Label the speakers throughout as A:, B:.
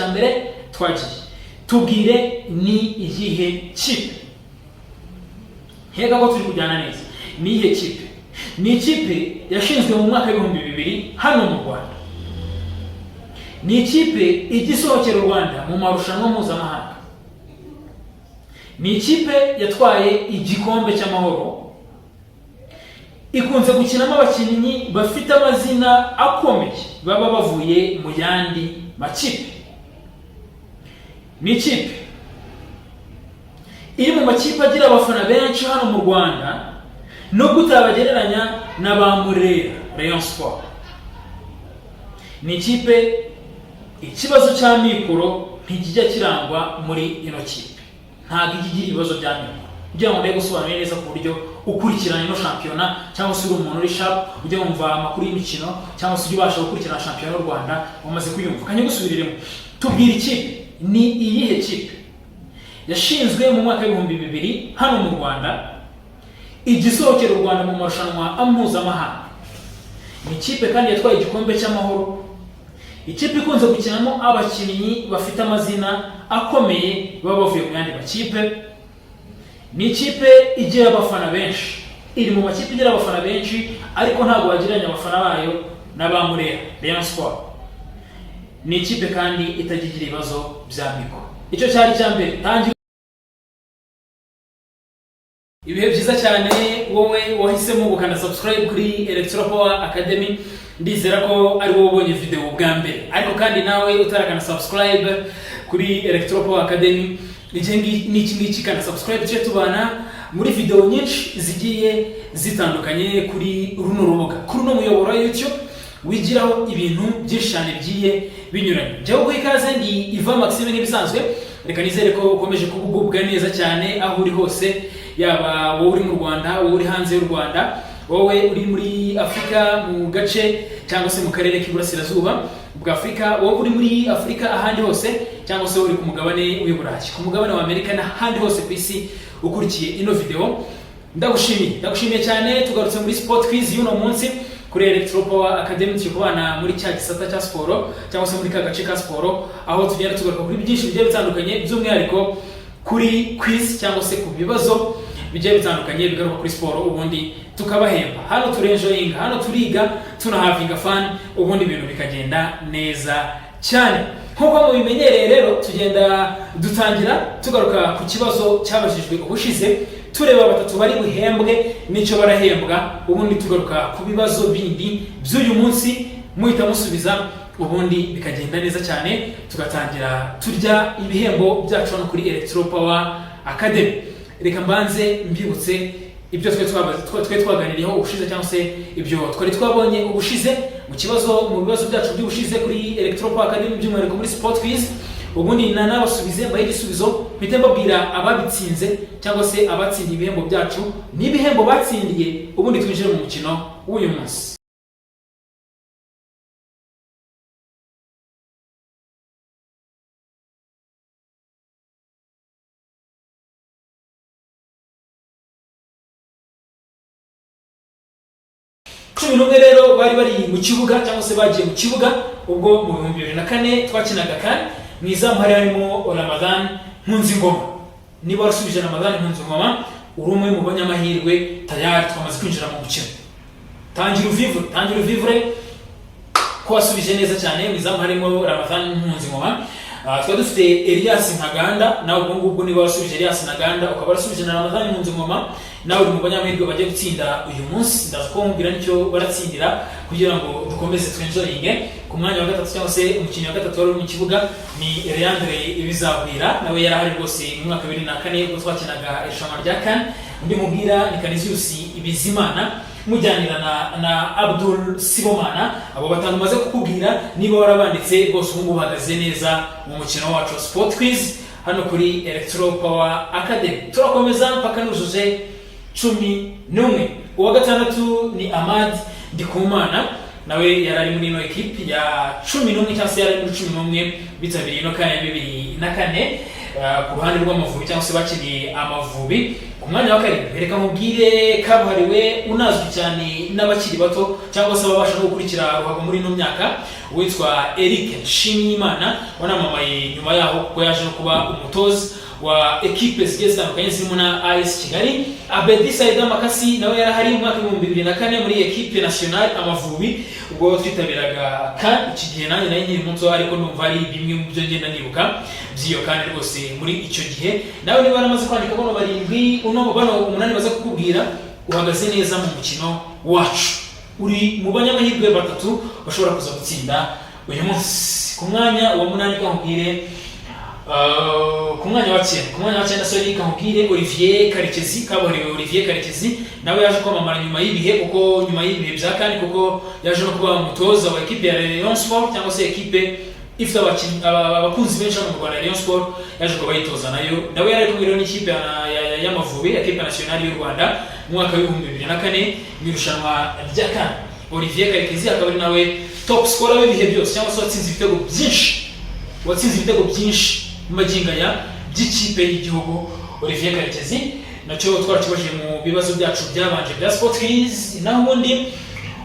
A: cyambere twagiye. Tubwire ni iyihe kipe? Hega ko turi kujyana neza. Ni iyihe kipe? Ni ikipe yashinzwe mu mwaka wa 2000 hano mu Rwanda. Ni ikipe igisohokera u Rwanda mu marushanwa mpuzamahanga. Ni ikipe yatwaye igikombe cy'amahoro. Ikunze gukinamo abakinnyi bafite amazina akomeye baba bavuye mu yandi makipe. Ni ikipe iri mu makipe agira abafana benshi hano mu Rwanda, no gutabagereranya na ba Murera Rayon Sport. Ni ikipe ikibazo cya mikoro ntikijya kirangwa muri ino kipe. Ntabwo igira ibibazo bya mikoro. Kugira ngo ndebe gusobanura neza ku buryo ukurikirana ino shampiyona, cyangwa se uri umuntu uri sharp ujye wumva amakuru y'imikino, cyangwa se ujye ubasha gukurikirana shampiyona y'u Rwanda wamaze kuyumva. Kanye gusubiriremo. Tubwire ikipe. Ni iyihe kipe yashinzwe mu mwaka wa 2000 hano mu Rwanda, igisohokera u Rwanda mu marushanwa mpuzamahanga? Ni ikipe kandi yatwaye igikombe cy'amahoro. Ikipe ikunze gukinamo abakinnyi bafite amazina akomeye baba bavuye mu yandi makipe. Ni ikipe igira abafana benshi. Iri mu makipe igira abafana benshi, ariko ntabwo bagiranye abafana bayo na ba Murera Rayon Sport. Ni ikipe kandi itagigira ibibazo bya mikoro. Icyo cyari cyambere. Tangira ibihe byiza cyane wowe wahisemo gukanda subscribe kuri Electropower Academy. Ndizera ko ari wowe ubonye video bwa mbere, ariko kandi nawe utarakana subscribe kuri Electropower Academy, iki kana subscribe cyo tubana muri video nyinshi zigiye zitandukanye kuri runo rubuga, kuri no muyoboro wa YouTube wigiraho ibintu byinshi cyane bigiye binyuranye. Jyaho ku ikaze, ndi Ivan Maxime nk'ibisanzwe. Reka nizere ko ukomeje kubugubwa neza cyane aho uri hose, yaba wowe uri mu Rwanda, wowe uri hanze y'u Rwanda, wowe uri muri Afrika mu gace cyangwa se mu karere k'iburasirazuba bwa Afrika, wowe uri muri Afrika ahandi hose, cyangwa se uri ku mugabane w'Iburayi, ku mugabane wa Amerika n'ahandi hose ku isi ukurikiye ino video. Ndagushimiye cyane. Tugarutse muri sport quiz y'uno munsi kuri Electropower Academy, turi kubana muri cya gisata cya sport, cyangwa se muri ka gace ka sport, aho tugenda tugaruka kuri byinshi bigiye bitandukanye, by'umwihariko kuri quiz cyangwa se ku bibazo bigiye bitandukanye bigaruka kuri sport, ubundi tukabahemba. Hano turenjoyinga, hano turiga, tunahavinga fun, ubundi ibintu bikagenda neza cyane. Nkuko mubimenyereye rero, tugenda dutangira tugaruka ku kibazo cyabajijwe ubushize, tureba batatu bari buhembwe n'icyo barahembwa, ubundi tugaruka ku bibazo bindi by'uyu munsi, muhita musubiza, ubundi bikagenda neza cyane, tugatangira turya ibihembo byacu hano kuri Electropower Academy. Reka mbanze mbibutse ibyo twe twaganiriyeho ubushize, cyangwa se ibyo twari twabonye ubushize mu bibazo byacu by'ubushize kuri Electropower Academy, by'umwihariko muri sport quiz. Ubundi nabasubize mbaye igisubizo, mpite mbabwira ababitsinze cyangwa se abatsindiye ibihembo byacu n'ibihembo batsindiye, ubundi twinjire mu mukino w'uyu munsi. N'umwe rero bari mu kibuga, cyangwa se bagiye mu kibuga ubwo mu 2004 twakinaga kan mwizamu hari harimo Ramadan Nkunzingoma. Niba warasubije Ramadan Nkunzingoma, uri umwe mu banyamahirwe tayari twamaze kwinjira mu mukino. Tangira vivre ko wasubije neza cyane. Mwizamu harimo Ramadan Nkunzingoma. Twari dufite Elias Ntaganda, nawe ubwo niba wasubije Elias Ntaganda ukaba warasubije na Ramadan Nkunzingoma, nawe uri mu banyamahirwe bagiye gutsinda uyu munsi. Ndaza kumbwira nicyo baratsindira kugira ngo dukomeze twenjoyinge. Ku mwanya wa gatatu, cyangwa se umukinnyi wa gatatu wari mu kibuga, ni Leandre Ibizagwira, nawe yari ahari rwose mu mwaka wa 2004 ubwo twakinaga irushanwa rya CAN. Undi mubwira ni Canisius Ibizimana, mujyanira na Abdul Sibomana. Abo batanu maze kukubwira, niba warabanditse rwose ubu bahagaze neza mu mukino wacu wa sport quiz hano kuri Electropower Academy. Turakomeza mpaka nujuje 11. Uwa gatandatu ni Ahmad Ndikumana, nawe yari ari muri ino ekipe ya 11 cyangwa se yari muri 11 bitabiriye no kane 2004 ku ruhande rw'Amavubi cyangwa se bakiniye Amavubi. Ku mwanya wa karindwi reka mubwire kabuhariwe unazwi cyane n'abakiri bato cyangwa se ababasha no gukurikira ruhago muri ino myaka, witwa Eric Nshimiyimana wanamamaye nyuma yaho kuko yaje no kuba umutoza wa ekipe zigiye zitandukanye zirimo na AS Kigali. Abedi Saida Makasi nawe yarahari mu mwaka 2004 muri ekipe nationale Amavubi, ubwo twitabiraga kandi iki gihe nanjye nayo nkiri munsi ariko ndumva ari bimwe mu byo ngenda nibuka byiyo kandi rwose muri icyo gihe. Nawe niba baramaze kwandika bano barindwi bano umunani baza kukubwira uhagaze neza mu mukino wacu, uri mu banyamahirwe batatu bashobora kuza gutsinda uyu munsi. Ku mwanya wa munani kamubwire ku mwanya wa 9 sorry kamubwire Olivier Karekezi, kabuhariwe Olivier Karekezi nawe yaje kwamamara nyuma y'ibihe kuko nyuma y'ibihe bya kandi kuko yaje no kuba umutoza wa ekipe ya Rayon Sport cyangwa se ekipe ifite abakunzi benshi mu Rwanda. Rayon Sport yaje kuba yitoza nawe yari kumwe n'ikipe y'Amavubi ekipe nationale y'u Rwanda mu mwaka wa 2004 mu irushanwa rya CAN. Olivier Karekezi akaba ari nawe top scorer w'ibihe byose cyangwa se watsinze ibitego byinshi maginga ya by'ikipe y'igihugu. Olivier Karekezi nacyo twarakibajije mu bibazo byacu byabanje bya Sport Quiz. Naho ubundi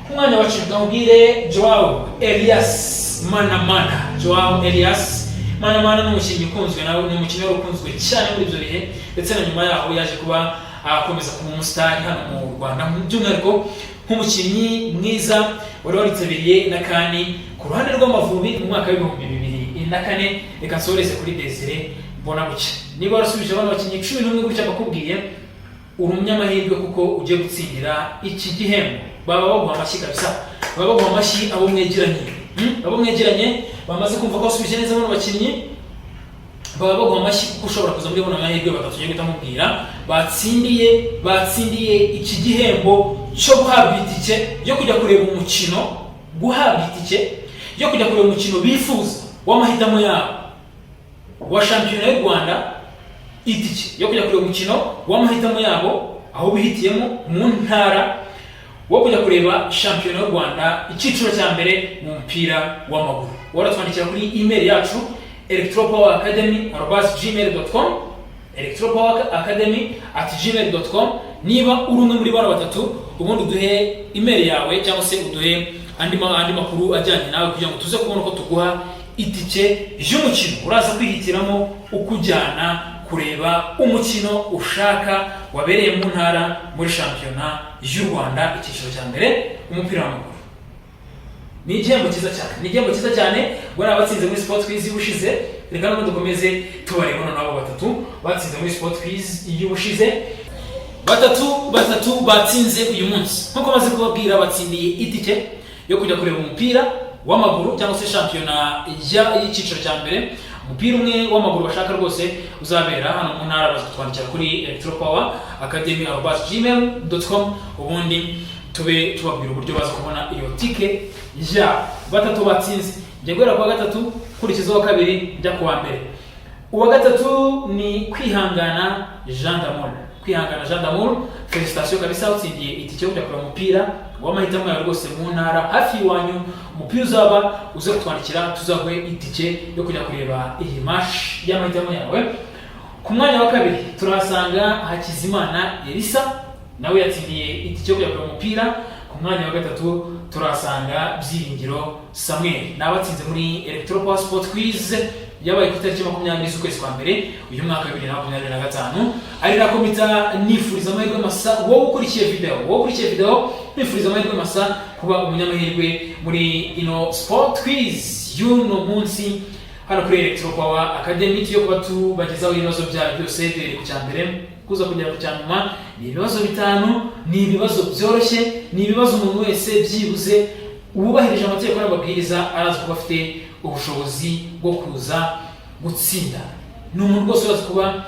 A: ku mwanya wa 10 kamubwire Joao Elias Manamana. Joao Elias Manamana n'umukinnyi ukunzwe nawe ni umukinnyi ukunzwe cyane muri ibyo bihe, ndetse na nyuma yaho yaje kuba akomeza kuba umustar hano mu Rwanda, by'umwihariko nk'umukinnyi mwiza wari waritabiriye na kani ku ruhande rw'Amavubi mu mwaka wa 2004. Reka nsoreze kuri Desire mbona buke. Niba warasubije abana bakinnyi 11 gutya bakubwiye uri umunyamahirwe kuko ugiye gutsindira iki gihembo. Baba baguha amashyi kabisa, baba baguha amashyi abo mwegeranye bamaze kumva ko wasubije neza abana bakinnyi, baba baguha amashyi kuko ushobora kuza muri bano mahirwe batatu yo gutamubwira batsindiye iki gihembo cyo guhabwa itike yo kujya kureba umukino bifuza w'amahitamo yabo wa shampiyona y'u Rwanda, itike yo kujya kureba umukino w'amahitamo yabo aho bihitiyemo mu ntara wo kujya kureba shampiyona y'u Rwanda icyiciro cya mbere mu mupira w'amaguru. Waratwandikira kuri email yacu electropoweracademy@gmail.com electropoweracademy@gmail.com. niba uri umwe muri bano batatu ubundi uduhe email yawe cyangwa se uduhe andi makuru ajyanye nawe kugira ngo tuze kubona ko tuguha itike y'umukino uraza kwihitiramo ukujyana kureba umukino ushaka wabereye mu ntara muri shampiyona y'u Rwanda icyiciro cya mbere umupira w'amaguru. Ni igihembo cyiza cyane ngo nabatsinze muri Sport Quiz y'ubushize. Reka none dukomeze tubareba nabo batatu batsinze muri Sport Quiz y'ubushize. Batatu batsinze uyu munsi nkuko maze kubabwira batsindiye itike yo kujya kureba umupira w'amaguru cyangwa se shampiyona y'icyiciro cya mbere. Umupira umwe w'amaguru bashaka rwose uzabera hano mu ntara bazatwandikira kuri electropoweracademy@gmail.com ubundi tube tubabwira uburyo baza kubona iyo tike ya batatu batsinze. Njye guhera kwa gatatu kurikizaho kabiri njya kuwa mbere. Uwa gatatu ni Kwihangana Jean d'Amour. Felicitation kabisa utsindiye itike yo kujya kureba umupira w'amahitamo yawe rwose mu ntara hafi iwanyu. Umupira uzaba uze kutwandikira tuzaguhe itike yo kujya kureba iyi match y'amahitamo yawe. Ku mwanya wa kabiri turahasanga Hakizimana Elisa nawe yatsindiye itike yo kujya kureba umupira. Ku mwanya wa gatatu turahasanga Byiringiro Samuel nabatsinze muri Electropower Sport Quiz yabaye ku itariki 20 z'ukwezi kwa mbere uyu mwaka wa 2025. Ari nako mpita nifuriza amahirwe masa wowe ukurikiye video nifuriza amahirwe masa kuba umunyamahirwe muri ino Sport Quiz y'uno munsi hano kuri Electropower Academy. Yo kuba tubagezaho ibibazo byayo byose biri ku cyambere kuza kugera ku cyanyuma. Ni ibibazo bitanu, ni ibibazo byoroshye, ni ibibazo umuntu wese byibuze ububahirije amategeko n'amabwiriza araza kuba afite ubushobozi bwo kuza gutsinda. Ni umuntu rwose uraza kuba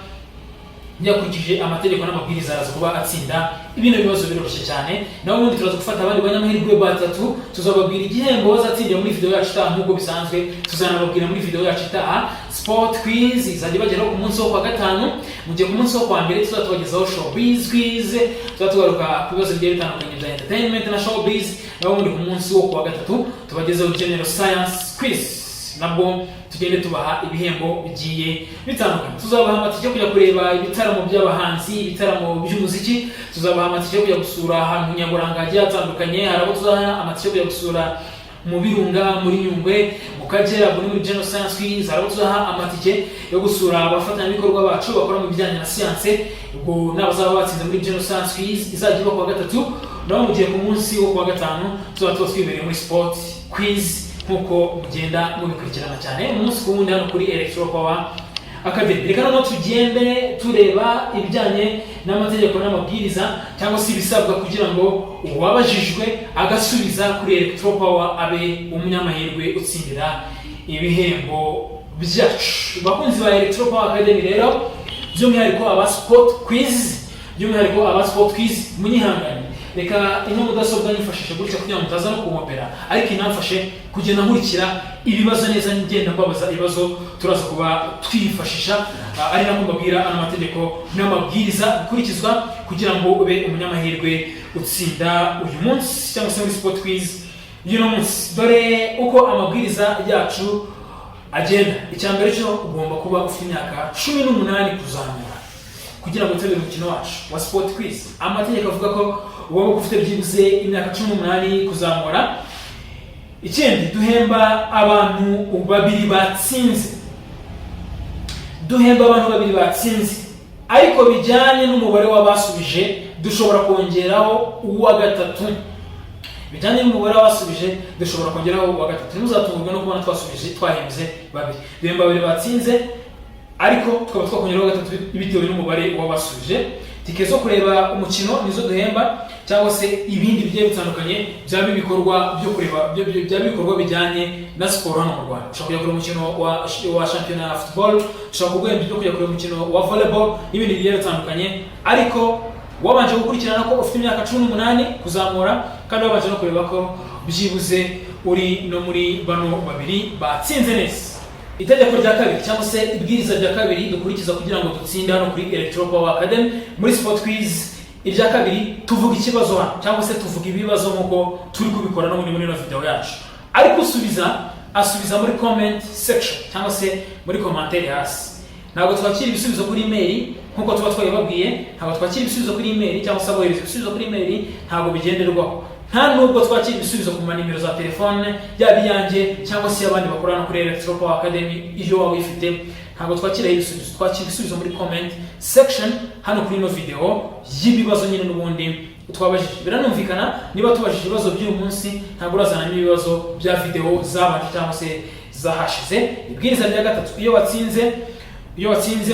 A: yakurikije amategeko n'amabwiriza araza kuba atsinda. Ibino bibazo biroroshye cyane. Naho ubundi turaza gufata abandi banyamahirwe batatu tuzababwira igihembo bazatsindira muri video yacu itaha nk'uko bisanzwe. Tuzanababwira muri video yacu itaha Sport Quiz izajya bageraho ku munsi wo kwa gatanu. Mu gihe ku munsi wo kwa mbere tuzatubagezaho Showbiz Quiz, tuzatugaruka ku bibazo bigiye bitandukanye bya entertainment na showbiz. naho muri ku munsi wo kuwa gatatu tubagezeho General Science Quiz, nabwo tugende tubaha ibihembo bigiye bitandukanye. Tuzabaha amatike yo kujya kureba ibitaramo by'abahanzi, ibitaramo by'umuziki, tuzabaha amatike yo kujya gusura ahantu nyaburanga hagiye hatandukanye. Hari abo tuzaha amatike yo kujya gusura mu Birunga, muri Nyungwe, mu Kagera, muri General Science Quiz. Hari abo tuzaha amatike yo gusura abafatanyabikorwa bacu bakora mu bijyanye na siyanse, ubwo n'abazaba batsinze muri General Science Quiz izajya iba kuwa gatatu. Naho mu gihe ku munsi wo kuwa gatanu tuzaba twibereye muri Sport Quiz nkuko mugenda mubikurikirana cyane umunsi ku wundi hano kuri Electro Power Academy. Reka noneho tugende tureba ibijyanye n'amategeko n'amabwiriza cyangwa se ibisabwa kugira ngo uwabajijwe agasubiza kuri Electro Power abe umunyamahirwe utsindira ibihembo byacu. Bakunzi ba Electro Power Academy rero, by'umwihariko aba Sport Quiz, munyihangane, reka ino mudasobwa nifashishe gutya kugira ngo mutaza no kumpopera, ariko inamfashe kugenda nkurikira ibibazo neza, ngenda mbabaza ibibazo turaza kuba twifashisha, ari nako mbabwira amategeko n'amabwiriza gukurikizwa kugira ngo ube umunyamahirwe utsinda uyu munsi cyangwa se muri Sport Quiz y'uno munsi. Dore uko amabwiriza yacu agenda. Icyambere cyo ugomba kuba ufite imyaka 18 kuzamura kugira ngo utabere umukino wacu wa Sport Quiz. Amategeko avuga ko wowe ufite byibuze imyaka 18 kuzamura. Ikindi, duhemba abantu babiri batsinze, ariko bijyanye n'umubare w'abasubije dushobora kongeraho uwa gatatu. Ntimuzatungurwe no kubona twahembye babiri. Duhemba babiri batsinze, ariko tukaba twakongeraho gatatu bitewe n'umubare w'abasubije. Tike zo kureba umukino nizo duhemba, cyangwa se ibindi bigiye bitandukanye byaba ibikorwa byo kureba byaba ibikorwa bijyanye na siporo hano mu Rwanda. Ushobora kujya kureba umukino wa shampiyona ya football, ushobora kugwemba ibyo kujya kureba umukino wa volleyball n'ibindi bigiye bitandukanye, ariko wabanje gukurikirana ko ufite imyaka 18 kuzamura, kandi wabanje no kureba ko byibuze uri no muri bano babiri batsinze neza. Itegeko rya kabiri cyangwa se ibwiriza rya kabiri dukurikiza kugira ngo dutsinde hano kuri Electro Power Academy muri Sport Quiz. Irya kabiri, tuvuga ikibazo hano cyangwa se tuvuga ibibazo nkuko turi kubikora no muri ino video yacu, ariko asubiza muri comment section cyangwa se muri commentaire hasi. Ntabwo twakira ibisubizo kuri email nkuko tuba twabibabwiye, ntabwo twakira ibisubizo kuri email cyangwa se abohereza ibisubizo kuri email, ntabwo bigenderwaho. Nta nubwo twakira ibisubizo ku manimero za telefone yaba iyanjye cyangwa se abandi bakorana kuri Electro Power Academy. Iyo waba uyifite, ntabwo twakira ibisubizo, twakira ibisubizo muri comment section hano kuri ino video y'ibibazo nyine n'ubundi twabajije. Biranumvikana niba tubajije ibibazo by'uyu munsi, ntabwo urazana n'ibibazo bya video zabanje cyangwa se zahashize. Ibwiriza rya gatatu, iyo watsinze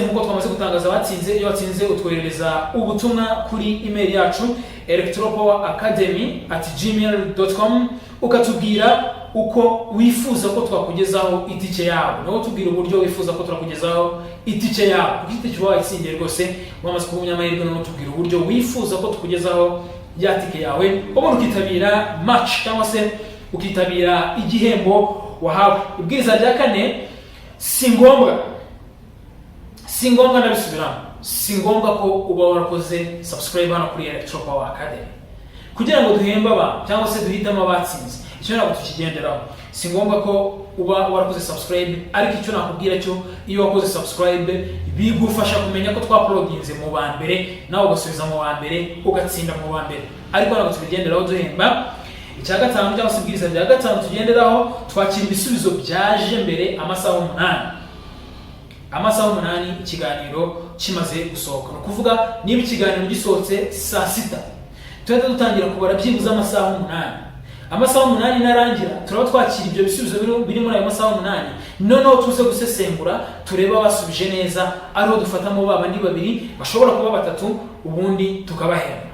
A: nkuko twamaze gutangaza abatsinze, iyo watsinze utwoherereza ubutumwa kuri email yacu electropoweracademy@gmail.com, ukatubwira uko wifuza ko twakugezaho itike yawe. Naho tubwira uburyo wifuza ko twakugezaho itike yawe. Itike wawe itsindiye rwose, wamaze kuba umunyamahirwe, naho tubwira uburyo wifuza ko tukugezaho ya tike yawe, ubundi ukitabira match cyangwa se ukitabira igihembo wahawe. Ibwiriza rya kane, si ngombwa ndabisubiramo, si ngombwa ko uba warakoze subscribe hano kuri Electro Power Academy kugira ngo duhembe abantu cyangwa se duhitamo abatsinze. Icyo ntabwo tukigenderaho. Si ngombwa ko uba warakoze subscribe, ariko icyo nakubwira cyo, iyo wakoze subscribe bigufasha kumenya ko twaploadinze mu ba mbere, nawe ugasubiza mu ba mbere, ugatsinda mu ba mbere. Ariko ntabwo tubigenderaho duhemba. Icya gatanu cyangwa se ibwiriza rya gatanu tugenderaho, twakira ibisubizo byaje mbere amasaha 8 ikiganiro kimaze gusohoka. Ni ukuvuga niba ikiganiro gisohotse saa 6, tuhita dutangira kubara byibuze amasaha 8. Amasaha 8 narangira, turaba twakira ibyo bisubizo biri muri ayo masaha 8, noneho tuze gusesengura, tureba abasubije neza, ariho dufatamo babandi babiri bashobora kuba batatu, ubundi tukabahemba.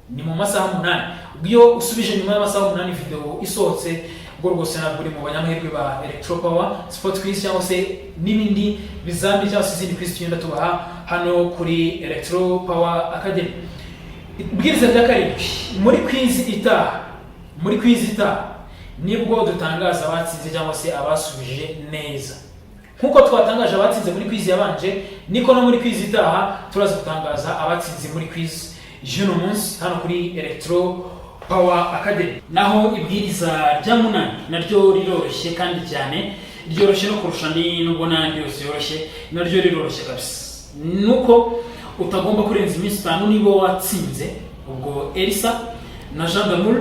A: Ni mu masaha 8. Ubwo usubije nyuma y'amasaha 8 video isohotse, ubwo rwose ntabwo uri mu banyamahirwe ba Electro Power Sport Quiz cyangwa se n'ibindi bizamini cyangwa se izindi quiz tugenda tubaha hano kuri Electro Power Academy. Ibwiriza rya karindwi, muri quiz itaha nibwo dutangaza abatsinze cyangwa se abasubije neza. Nkuko twatangaje abatsinze muri quiz yabanje, niko no muri quiz itaha turaza gutangaza abatsinze muri quiz y'uno munsi hano kuri Electro Power Academy. Naho ibwiriza rya munani naryo riroroshye kandi cyane, ryoroshye no kurusha nubwo n'andi yose yoroshye, naryo riroroshye kabisa. Nuko utagomba kurenza iminsi 5 niba watsinze. Ubwo Elisa na Jean d'Amour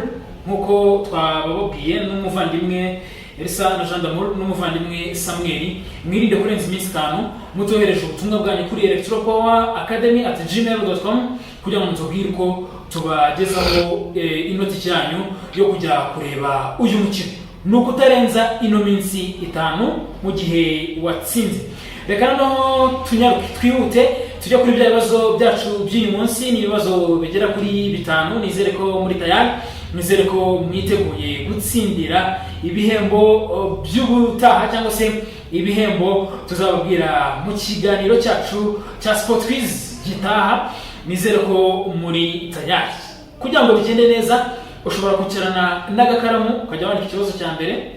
A: nkuko twababwiye n'umuvandimwe Elisa na Jean d'Amour n'umuvandimwe Samuel, mwirinde kurenza iminsi 5 mutohereje ubutumwa bwanyu kuri electropower@gmail.com kugira ngo mutubwire ko tubagezaho inoti yanyu yo kujya kureba uyu mukino. Nuko utarenza ino minsi 5 mu gihe watsinze. Reka no tunyaruke twihute tujya kuri bya bibazo byacu by'uyu munsi. Ni ibibazo bigera kuri 5. Nizere ko muri tayari, nizere ko mwiteguye gutsindira ibihembo by'ubutaha cyangwa se ibihembo tuzababwira mu kiganiro cyacu cya Sport Quiz gitaha. Nizere ko muri tayari. Kugira ngo bigende neza ushobora kwicarana n'agakaramu ukajya wandika ikibazo cya mbere,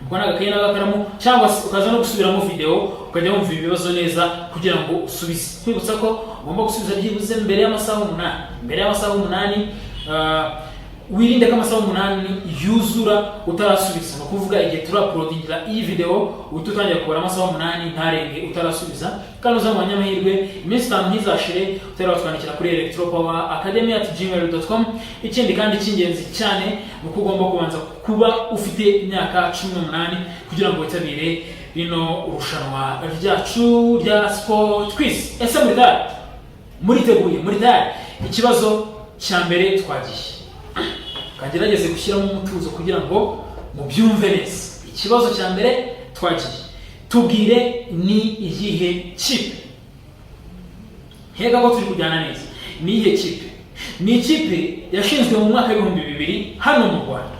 A: ubwo n'agakaye n'agakaramu, cyangwa se ukaza no gusubiramo video ukajya wumva ibibazo neza kugira ngo usubize. Kwibutsa ko ugomba gusubiza byibuze mbere y'amasaha 8. Mbere y'amasaha 8 wirinde ko amasaha 8 yuzura utarasubiza. No kuvuga igihe turaprodingira iyi video ututangira kubara amasaha 8 ntarenge utarasubiza. Kandi uzamanya amahirwe iminsi 5 ntizashire utaratwandikira kuri electropower@gmail.com. Ikindi kandi cy'ingenzi cyane nuko ugomba kubanza kuba ufite imyaka 18 kugira ngo witabire rino urushanwa ryacu rya Sport Quiz. Ese muriteguye? Ikibazo cya mbere twagiye kangerageze gushyiramo umutuzo kugira ngo mubyumve neza. Ikibazo cya mbere twagiye, tubwire ni iyihe kipe? Hega ko turi kujyana neza. Ni iyihe kipe? Ni ikipe yashinzwe mu mwaka wa 2000 hano mu Rwanda.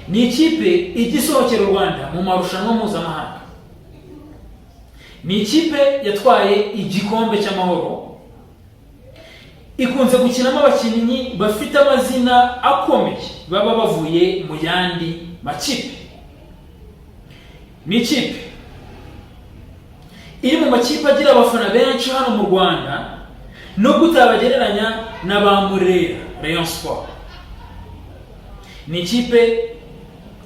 A: Ni ikipe igisohokera u Rwanda mu marushanwa mpuzamahanga. Ni ikipe yatwaye igikombe cy'amahoro. Ikunze gukinamo abakinnyi bafite amazina akomeye baba bavuye mu yandi makipe. Ni ikipe iri mu makipe agira abafana benshi hano mu Rwanda, no gutabagereranya na ba Murera Rayon Sport. Ni ikipe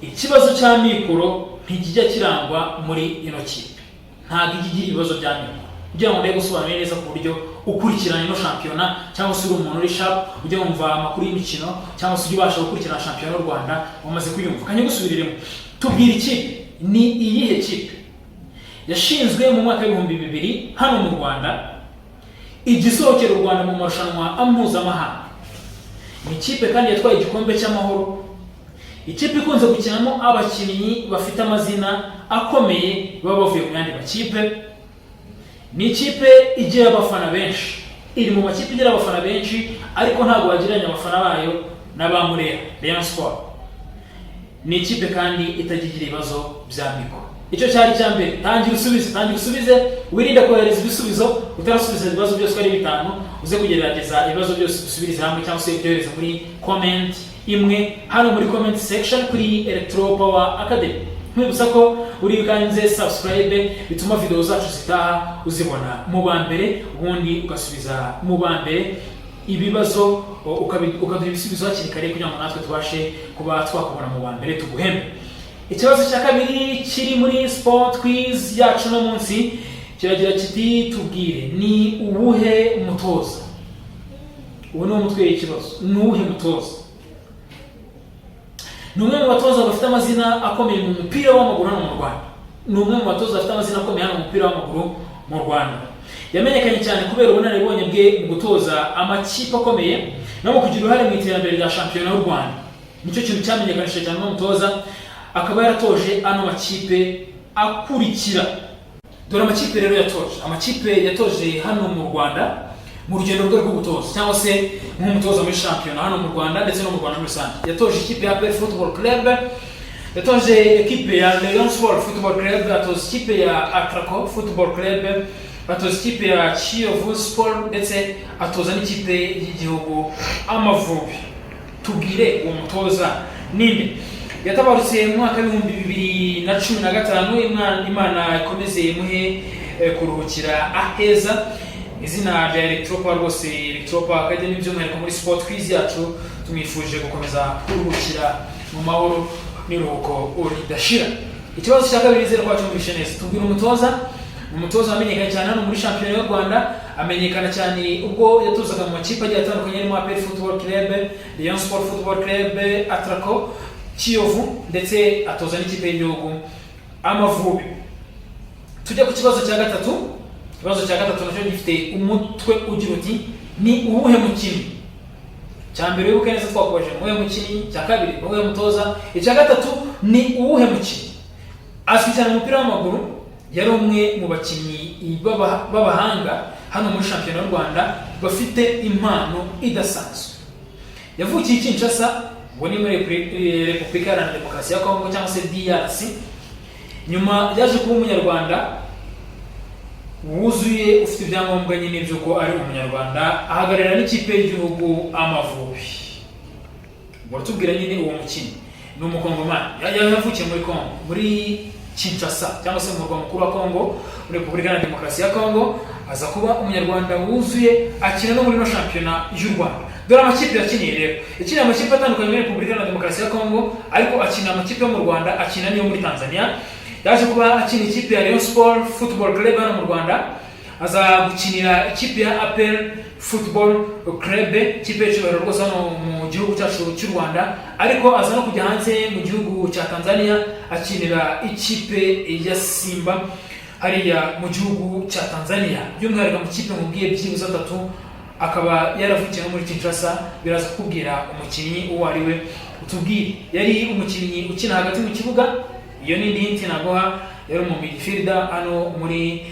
A: ikibazo cya mikoro ntikijya kirangwa muri ino kipe. Ntabwo igira ibibazo bya mikoro. Kugira ngo ndebe gusobanura neza ku buryo ukurikirana ino shampiyona, cyangwa se uri umuntu uri sharp ujya wumva amakuru y'imikino, cyangwa se ubasha gukurikirana shampiyona y'u Rwanda wamaze kuyumva. Kanye gusubiriremo, tubwire ikipe ni iyihe kipe yashinzwe mu mwaka wa 2000 hano mu Rwanda, igisohokera u Rwanda mu marushanwa mpuzamahanga. Ni ikipe kandi yatwaye igikombe cy'amahoro. Ikipe ikunze gukinamo abakinnyi bafite amazina akomeye baba bavuye mu yandi makipe. Ni ikipe igira abafana benshi. Iri mu makipe igira abafana benshi, ariko ntabwo bagiranye abafana bayo n'abamurera Rayon Sport. Ni ikipe kandi itagigira ibibazo bya mikoro. Icyo cyari cya mbere. Tangira usubize, wirinde kohereza ibisubizo utarasubiza ibibazo byose ari 5, uze kugerageza ibibazo byose usubirize hamwe cyangwa se ibyohereza muri comment imwe hano muri comment section kuri Electropower Academy. Mwibutsa ko uri kanze subscribe bituma video zacu zitaha uzibona mu bambere, ubundi ugasubiza mu bambere ibibazo ukaduha ibisubizo hakiri kare kugira ngo natwe tubashe kuba twakubona mu bambere tuguhembe. Ikibazo cya kabiri kiri muri Sport Quiz yacu no munsi kiragira kiti tubwire ni uwuhe mutoza. Uwo ni umutwe w'ikibazo. Ni uwuhe mutoza? Ni umwe mu batoza bafite amazina akomeye mu mupira w'amaguru hano mu Rwanda. Ni umwe mu batoza bafite amazina akomeye hano mu mupira w'amaguru mu Rwanda. Yamenyekanye cyane kubera ubunararibonye bwe mu gutoza amakipe akomeye no mu kugira uruhare mu iterambere rya shampiyona y'u Rwanda. Nicyo kintu cyamenyekanishije cyane n'umutoza, akaba yaratoje ano makipe akurikira. Dore amakipe rero yatoje. Amakipe yatoje hano mu Rwanda mu rugendo rwe rwo gutoza, cyangwa se nk'umutoza muri shampiyona hano mu Rwanda ndetse no mu Rwanda muri rusange. Yatoje ikipe ya APR Football Club, yatoje ekipe ya Rayon Sport Football Club, yatoje ikipe ya Atraco Football Club, yatoje ikipe ya Kiyovu Sport, ndetse atoza n'ikipe y'igihugu Amavubi. Tubwire uwo mutoza ninde? Yatabarutse mu mwaka wa 2015. Imana ikomeze muhe kuruhukira aheza. izina rya Electropa rwose Electropa Academy by'umwihariko muri sport quiz yacu tumwifuje gukomeza kuruhukira mu mahoro n'iruhuko ridashira. Ikibazo cya kabiri zero kwacu muri Shenesi tubwira umutoza wamenyekanye cyane hano muri shampiyona y'u Rwanda, amenyekana cyane ubwo yatozaga mu makipe agiye atandukanye arimo APR Football Club, Rayon Sport Football Club, Atraco, Kiyovu ndetse atoza n'ikipe y'igihugu Amavubi. Tujya ku kibazo cya gatatu. Ikibazo cya gatatu nacyo gifite umutwe ugira uti ni uwuhe mukinnyi? Cya mbere wibuke neza twakomeje uwuhe mukinnyi, cya kabiri uwuhe mutoza, icya gatatu ni uwuhe mukinnyi. Azwi cyane mu mupira w'amaguru, yari umwe mu bakinnyi b'abahanga hano muri shampiyona y'u Rwanda bafite impano idasanzwe. Yavukiye Kinshasa, ngo ni muri Repubulika Iharanira Demokarasi ya Kongo cyangwa se DRC. Nyuma yaje kuba umunyarwanda wuzuye ufite ibyangombwa nyine by'uko ari umunyarwanda, ahagararira n'ikipe y'igihugu Amavubi. Baratubwira nyine uwo mukinnyi ni umukongomani, yavukiye muri Kongo, muri Kinshasa cyangwa se mu murwa mukuru wa Kongo, muri Repubulika Iharanira Demokarasi ya Kongo, aza kuba umunyarwanda wuzuye, akina no muri no shampiyona y'u Rwanda. Dore amakipe yakiniye rero, yakiniye amakipe atandukanye muri Repubulika Iharanira Demokarasi ya Kongo, ariko akina amakipe yo mu Rwanda, akina niyo muri Tanzania. Yaje kuba akina ikipe ya Rayon Sport Football Club hano mu Rwanda, aza gukinira ikipe ya APR Football Club, ikipe y'icubahiro rwose hano mu gihugu cyacu cy'u Rwanda, ariko aza no kujya hanze mu gihugu cya Tanzania akinira ikipe ya Simba hariya mu gihugu cya Tanzania. By'umwihariko mu kipe mubwiye byibuze atatu, akaba yaravukiye no muri Kinshasa. Biraza kukubwira umukinnyi uwo ari we, utubwire. Yari umukinnyi ukina hagati mu kibuga, iyo ni indi nagoha, yari mu midfielder hano muri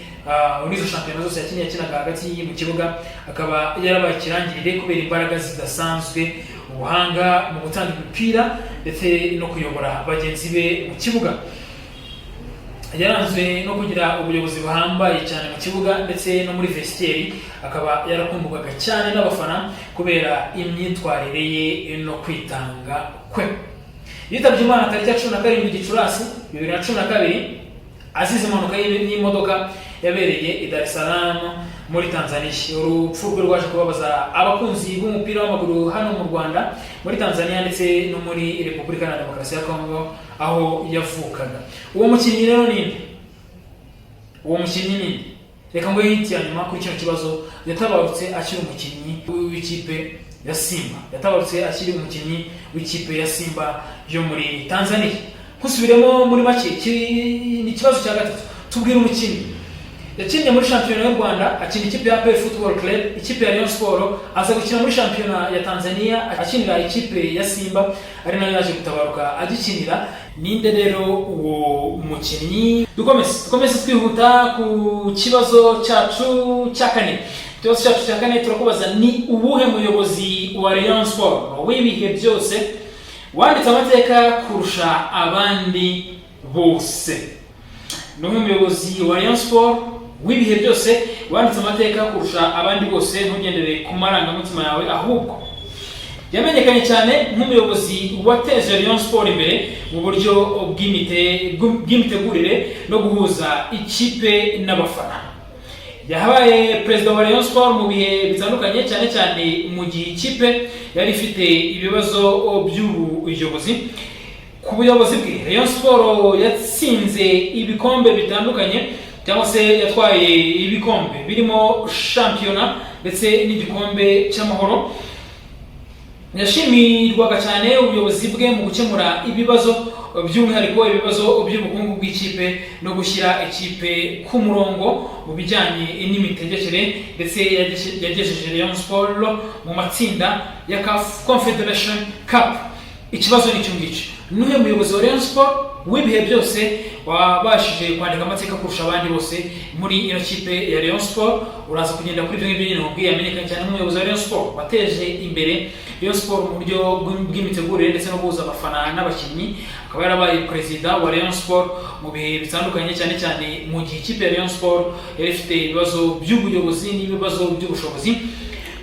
A: izo shampiyona zose yakinaga hagati mu kibuga, akaba yarabaye ikirangirire kubera imbaraga zidasanzwe, ubuhanga mu gutanga imipira ndetse no kuyobora bagenzi be mu kibuga. Yaranzwe no kugira ubuyobozi buhambaye cyane mu kibuga ndetse no muri vestiaire, akaba yarakundwaga cyane n'abafana kubera imyitwarire ye no kwitanga kwe. Yitabye Imana tariki ya 17 Gicurasi 2012 azize impanuka y'imodoka yabereye i Dar es Salaam muri Tanzania. Urupfu rwe rwaje kubabaza abakunzi b'umupira w'amaguru hano mu Rwanda, muri Tanzania ndetse no muri Repubulika Iharanira Demokarasi ya Kongo aho yavukaga. Uwo mukinnyi rero ninde? Reka ngo yihitiye nyuma kuri kino kibazo. Yatabarutse akiri umukinnyi w'ikipe ya Simba, ya Simba yo muri Tanzania. Kusubiremo muri make, ni ikibazo cya gatatu. Tubwira umukinnyi. Yakinnye muri shampiyona y'u Rwanda, akina ikipe ya APR Football Club, ikipe ya Rayon Sport, aza gukina muri shampiyona ya Tanzania akinira ikipe ya Simba, ari nayo yaje gutabaruka agikinira. Ninde rero uwo mukinnyi? Dukomeze twihuta ku kibazo cyacu cya kane. Ikibazo cyacu cya kane turakubaza, ni uwuhe muyobozi wa Rayon Sport w'ibihe byose wanditse amateka kurusha abandi bose? Ni umuyobozi wa Rayon Sport w'ibihe byose wanditse amateka kurusha abandi bose, ntugendere ku marangamutima yawe, ahubwo yamenyekanye cyane nk'umuyobozi wateje Rayon Sport imbere mu buryo bw'imitegurire no guhuza ikipe n'abafana. Yahabaye perezida wa Rayon Sport mu bihe bitandukanye, cyane cyane mu gihe ikipe yari ifite ibibazo by'ubuyobozi. Ku buyobozi bwe, Rayon Sport yatsinze ibikombe bitandukanye, cyangwa se yatwaye ibikombe birimo shampiyona ndetse n'igikombe cy'amahoro. Yashimirwaga cyane ubuyobozi bwe mu gukemura ibibazo, by'umwihariko ibibazo by'ubukungu bw'ikipe no gushyira ikipe ku murongo mu bijyanye n'imitegekere, ndetse yagejeje Rayon Sport mu matsinda ya CAF Confederation Cup. Ikibazo ni cy'umwici, nuhe muyobozi wa Rayon Sport w'ibihe byose wabashije kwandika amateka kurusha abandi bose muri ino kipe ya Rayon Sport? Uraza kugenda kuri ibyo ngibyo nyine mubwiye. Yamenyekanye cyane nk'umuyobozi wa Rayon Sport wateje imbere Rayon Sport mu buryo bw'imitegurire ndetse no guhuza abafana n'abakinnyi. Akaba yarabaye perezida wa Rayon Sport mu bihe bitandukanye, cyane cyane mu gihe ikipe ya Rayon Sport yari ifite ibibazo by'ubuyobozi n'ibibazo by'ubushobozi.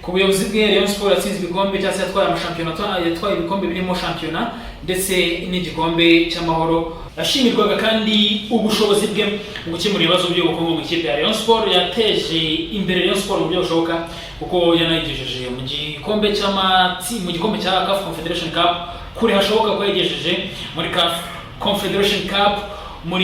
A: ku buyobozi bwe Rayon Sport yatsinze ibikombe cyangwa se yatwaye amashampiyona, yatwaye ibikombe birimo shampiyona ndetse n'igikombe cy'amahoro. Yashimirwaga kandi ubushobozi bwe mu gukemura ibibazo by'ubukungu mu ikipe ya Rayon Sport. Yateje imbere Rayon Sport mu buryo bushoboka kuko yanayigejeje mu gikombe cya CAF Confederation Cup kure hashoboka ko yagejeje muri CAF Confederation Cup mu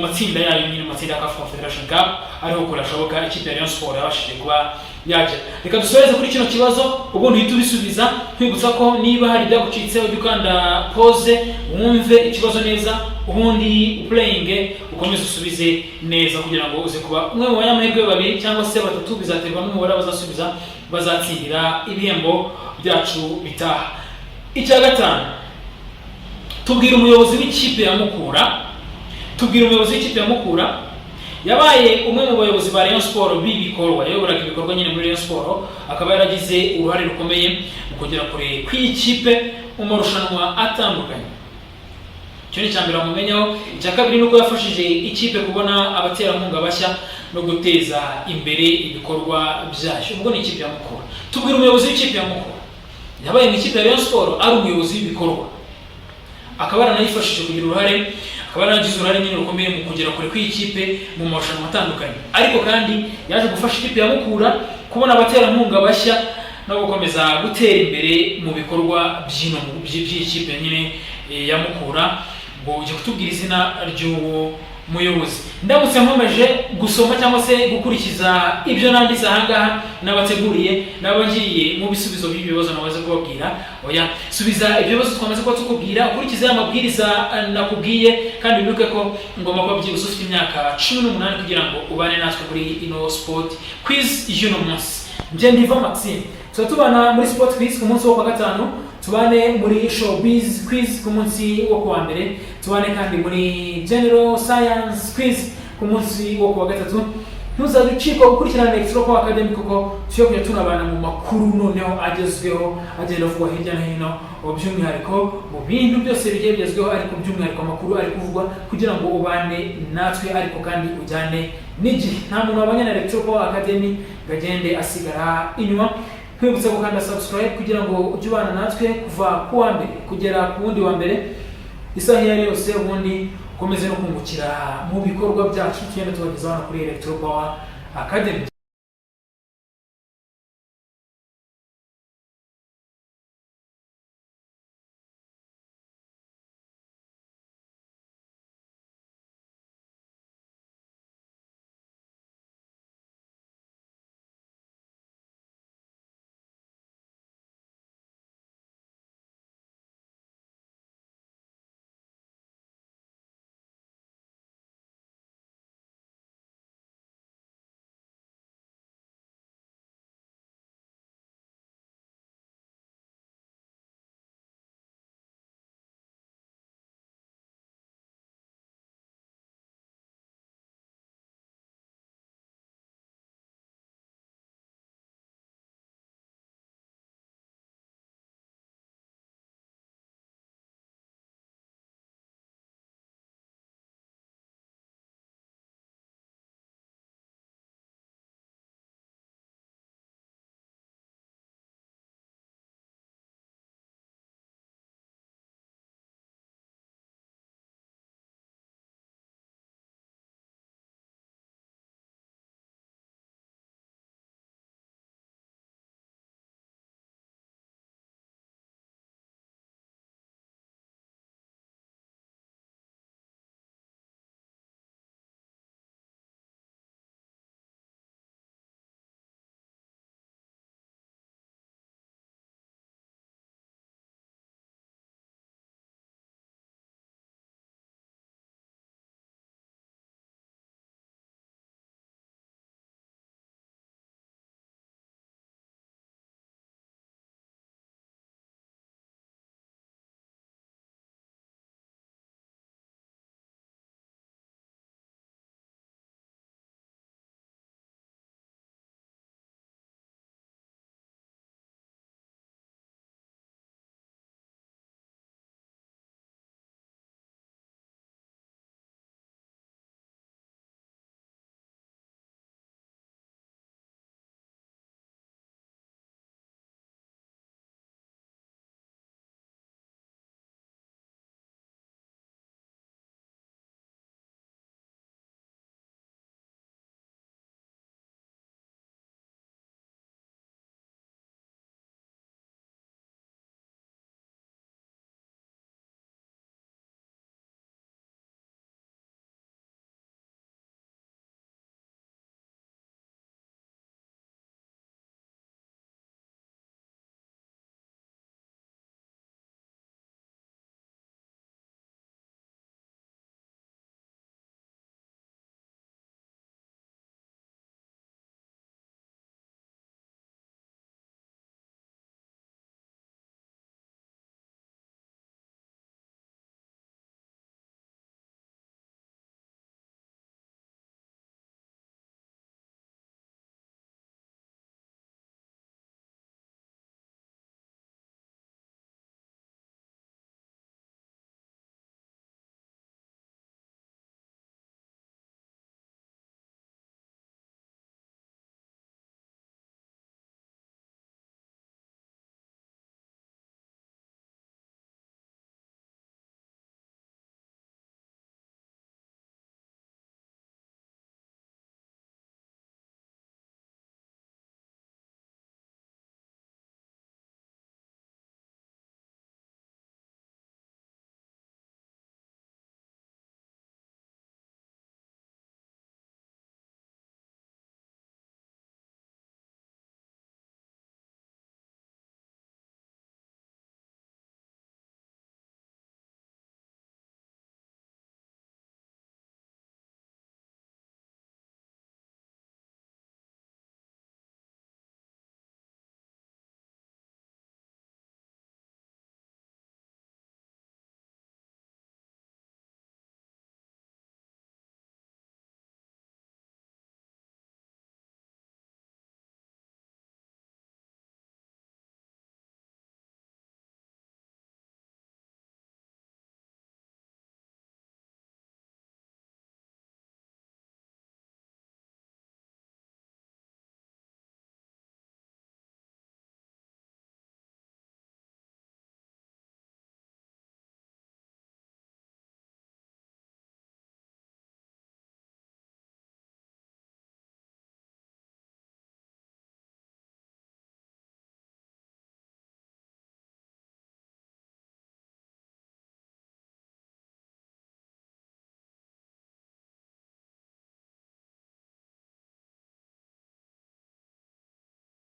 A: matsinda yayo nyine, mu matsinda ya CAF Confederation Cup ariho kure hashoboka ikipe ya Rayon Sport yabashije kuba yajya. Reka dusoreze kuri kino kibazo ubundi uhita ubisubiza, kwibutsa ko niba hari ibyagucitse ujye ukanda pause wumve ikibazo neza, ubundi playing ukomeze usubize neza kugira ngo uze kuba umwe mu banyamahirwe babiri cyangwa se batatu, bizaterwa n'umubare bazasubiza bazatsindira ibihembo byacu bitaha. Icya gatanu, tubwira umuyobozi w'ikipe ya Mukura. Yabaye umwe mu bayobozi ba Rayon Sport b'ibikorwa, yayoboraga ibikorwa nyine muri Rayon Sport, akaba yaragize uruhare rukomeye mu kugera kure kw'ikipe mu marushanwa atandukanye. Icyo ni cyambere bamumenyaho. Icya kabiri nuko yafashije ikipe kubona abaterankunga bashya no guteza imbere ibikorwa byayo. Ubwo ni ikipe ya Mukura. Tubwira umuyobozi w'ikipe ya Mukura. Yabaye mu ikipe ya Rayon Sport ari umuyobozi w'ibikorwa, akaba yaranayifashije kugira uruhare, akaba yaragize uruhare nyine rukomeye mu kugera kure kw'ikipe mu marushanwa atandukanye. Ariko kandi yaje gufasha ikipe ya Mukura kubona abaterankunga bashya no gukomeza gutera imbere mu bikorwa by'ikipe nyine ya Mukura. Ngo ujye kutubwira izina ry'uwo muyobozi. Ndamutse nkomeje gusoma cyangwa se gukurikiza ibyo nanditse ahangaha n'abateguriye n'abagiye mu bisubizo by'ibibazo nabaze kubabwira, oya subiza ibyo bibazo twamaze kuba tukubwira, ukurikize amabwiriza nakubwiye, kandi wibuke ko ngomba kuba byibuze ufite imyaka 18 kugira ngo ubane natwe kuri ino sport quiz y'uno munsi. Njye ndiva Maxime, tubana muri sport quiz ku munsi wo kwa gatanu, tubane muri showbiz quiz ku munsi wo kuwa mbere, tubane kandi muri general science quiz ku munsi wo kuwa gatatu. Ntuzaducika gukurikirana Extra Academy kuko cyo kujya tunabana mu makuru noneho agezweho agenda avugwa hirya no hino, by'umwihariko mu bintu byose bigiye bigezweho, ariko by'umwihariko amakuru ari kuvugwa kugira ngo ubane natwe ariko kandi ujyane n'igihe. Nta muntu wabanye na Extra Academy gagende asigara inyuma. Kwibutsa gukanda subscribe kugira ngo ujye ubana natwe kuva ku wa mbere kugera ku wundi wa mbere isaha iyo ari yose, ubundi ukomeze no kungukira mu bikorwa byacu tugenda tubagezaho kuri Electro Power Academy.